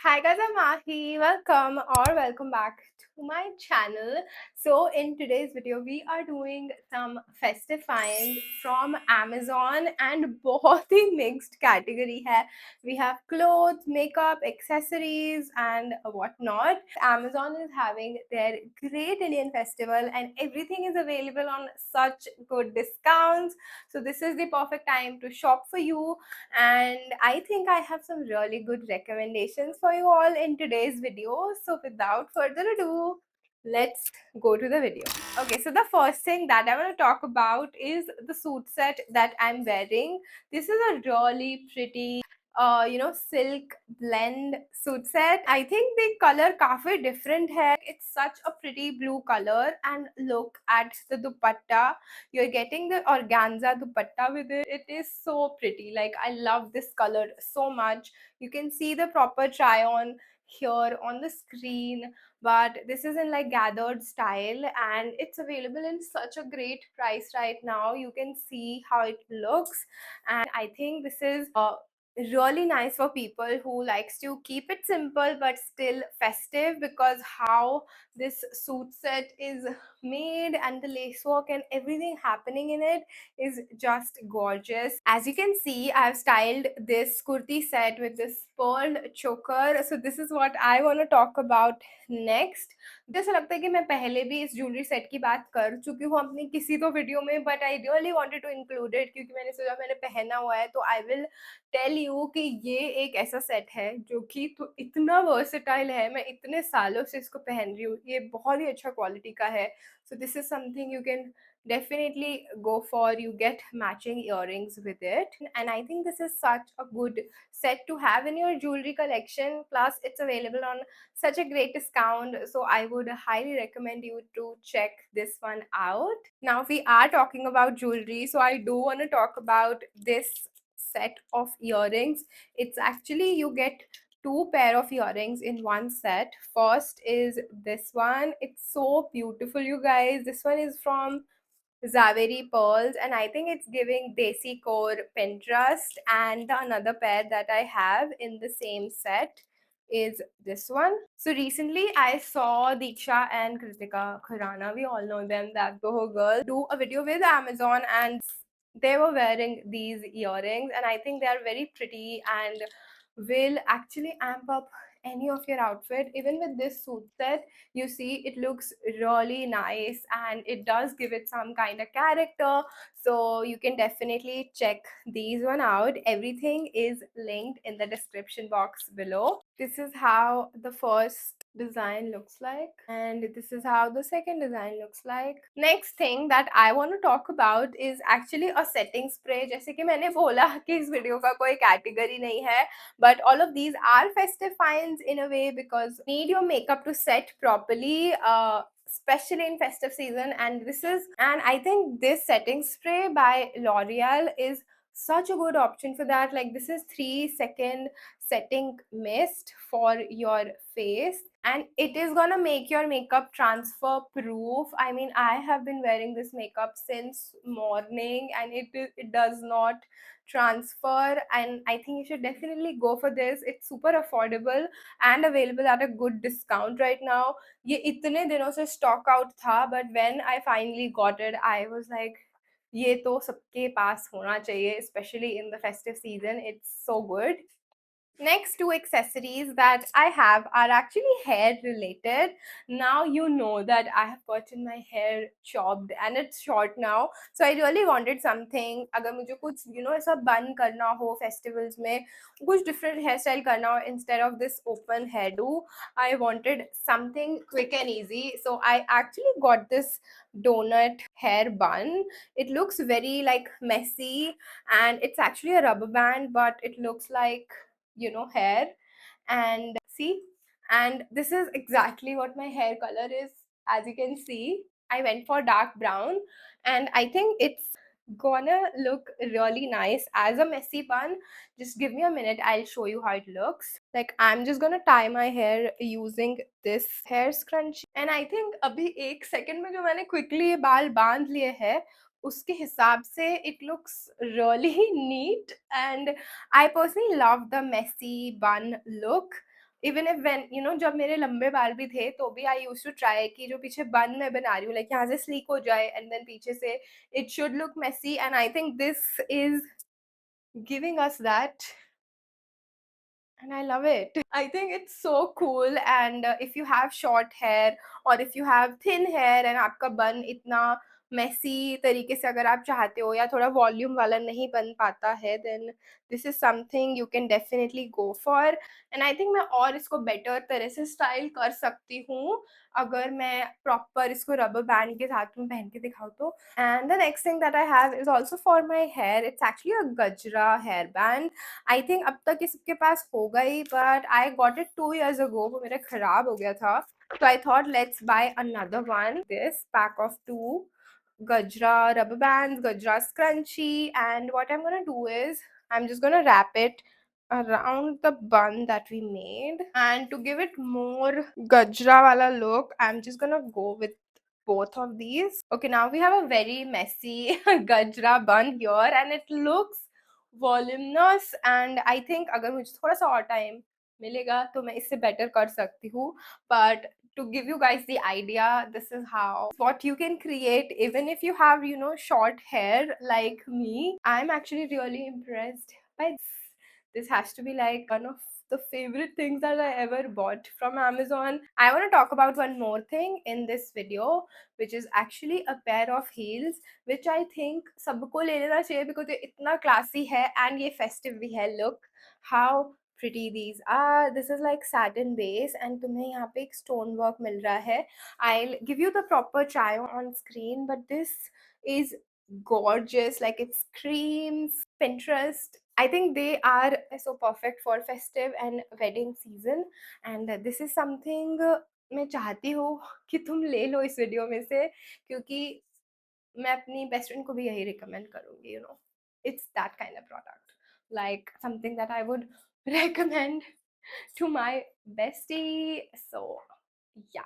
Hi guys, I'm Mahi. Welcome back to my channel. So in today's video, we are doing some festive finds from Amazon and बहुत ही mixed category है. We have clothes, makeup, accessories and whatnot. Amazon is having their Great Indian Festival and everything is available on such good discounts. So this is the perfect time to shop for you, and I think I have some really good recommendations for you all in today's video. So without further ado, let's go to the video. Okay, so the first thing that I want to talk about is the suit set that I'm wearing. This is a really pretty silk blend suit set. I think the color काफी different है. It's such a pretty blue color, and look at the dupatta. You're getting the organza dupatta with it. It is so pretty. Like, I love this color so much. You can see the proper try on here on the screen, but this is in like gathered style and it's available in such a great price right now. You can see how it looks, and I think this is really nice for people who likes to keep it simple but still festive, because how this suit set is made and the lace work and everything happening in it is just gorgeous. As you can see, I've styled this kurti set with this pearl choker. So this is what I want to talk about next. मुझे ऐसा लगता है कि मैं पहले भी इस jewellery set की बात कर चुकी हूँ अपनी किसी तो वीडियो में, but I really wanted to include it क्योंकि मैंने सोचा मैंने पहना हुआ है, तो आई विल टेल यू कि ये एक ऐसा सेट है जो कि तो इतना वर्सेटाइल है, मैं इतने सालों से इसको पहन रही हूँ, ये बहुत ही अच्छा क्वालिटी का है. So this is something you can definitely go for. You get matching earrings with it, and I think this is such a good set to have in your jewelry collection. Plus it's available on such a great discount, so I would highly recommend you to check this one out. Now we are talking about jewelry, so I do want to talk about this set of earrings. It's actually, you get two pair of earrings in one set. First is this one. It's so beautiful, you guys. This one is from Zaveri Pearls, and I think it's giving Desi Core Pinterest. And the another pair that I have in the same set is this one. So recently I saw Diksha and Kritika Khurana, we all know them, that whole girl, do a video with Amazon, and they were wearing these earrings and I think they are very pretty and will actually amp up any of your outfit. Even with this suit set, you see it looks really nice and it does give it some kind of character. So you can definitely check these one out. Everything is linked in the description box below. This is how the first design looks like, and this is how the second design looks like. Next thing that I want to talk about is actually a setting spray. जैसे कि मैंने बोला कि इस video का कोई category नहीं है, but all of these are festive finds in a way, because you need your makeup to set properly, especially in festive season. And I think this setting spray by L'Oreal is such a good option for that. Like, this is 3-second setting mist for your face, and it is gonna make your makeup transfer proof. I mean, I have been wearing this makeup since morning and it does not transfer, and I think you should definitely go for this. It's super affordable and available at a good discount right now. ये इतने दिनों से stock out था, but when I finally got it, I was like, ये तो सबके पास होना चाहिए, especially in the festive season. It's so good. Next two accessories that I have are actually hair related. Now you know that I have gotten my hair chopped and it's short now, so I really wanted something, अगर मुझे कुछ ऐसा bun करना हो festivals में, कुछ different hairstyle करना हो instead of this open hairdo, I wanted something quick and easy. So I actually got this donut hair bun. It looks very like messy and it's actually a rubber band, but it looks like hair. And see, and this is exactly what my hair color is. As you can see, I went for dark brown, and I think it's gonna look really nice as a messy bun. Just give me a minute, I'll show you how it looks. Like, I'm just gonna tie my hair using this hair scrunchie, and I think अभी एक second में जो मैंने quickly ये बाल बांध लिए हैं, उसके हिसाब से it looks really neat. And I personally love the messy bun look. Even if when जब मेरे लंबे बाल भी थे तो भी आई यूज्ड टू ट्राई कि जो पीछे बन मैं बना रही हूँ लाइक यहाँ से स्लीक हो जाए एंड देन पीछे से it should look messy and I think this is giving us that and I love it. I think it's so cool and if you have short hair or if you have thin hair and आपका bun इतना messy तरीके से अगर आप चाहते हो या थोड़ा volume वाला नहीं बन पाता है then this is something you can definitely go for and I think मैं और इसको better तरह से style कर सकती हूँ अगर मैं proper इसको rubber band के साथ में पहन के दिखाऊँ तो and the next thing that I have is also for my hair. It's actually a gajra hairband. I think अब तक ये सबके पास होगा ही but I got it 2 years ago वो मेरा खराब हो गया था so I thought let's buy another one this pack of 2 gajra rubber bands gajra scrunchie and what I'm gonna do is I'm just gonna wrap it around the bun that we made and to give it more gajra wala look I'm just gonna go with both of these. Okay, now we have a very messy gajra bun here and it looks voluminous and I think अगर मुझे थोड़ा सा और time मिलेगा तो मैं इससे better कर सकती हूँ but to give you guys the idea this is how what you can create even if you have short hair like me. I'm actually really impressed by this has to be like one of the favorite things that I ever bought from Amazon. I want to talk about one more thing in this video which is actually a pair of heels which I think सबको ले लेना चाहिए because ये इतना classy है and ये festive भी है. Look how pretty these are. This is like satin base and तुम्हें यहाँ पे एक stone work मिल रहा है. I'll give you the proper try on screen but this is gorgeous like it screams Pinterest. I think they are so perfect for festive and wedding season and this is something मैं चाहती हूँ कि तुम ले लो इस video में से क्योंकि मैं अपनी बेस्ट फ्रेंड को भी यही रिकमेंड करूँगी it's that kind of product like something that I would recommend to my bestie. So yeah,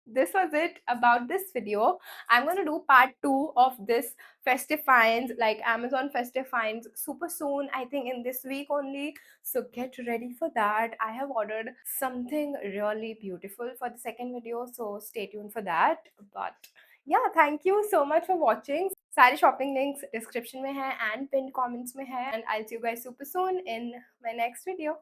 this was it about this video. I'm going to do part 2 of this festive finds like Amazon festive finds super soon, I think in this week only, so get ready for that. I have ordered something really beautiful for the second video, so stay tuned for that. But yeah, thank you so much for watching. सारे shopping links description में है and pinned comments में है and I'll see you guys super soon in my next video.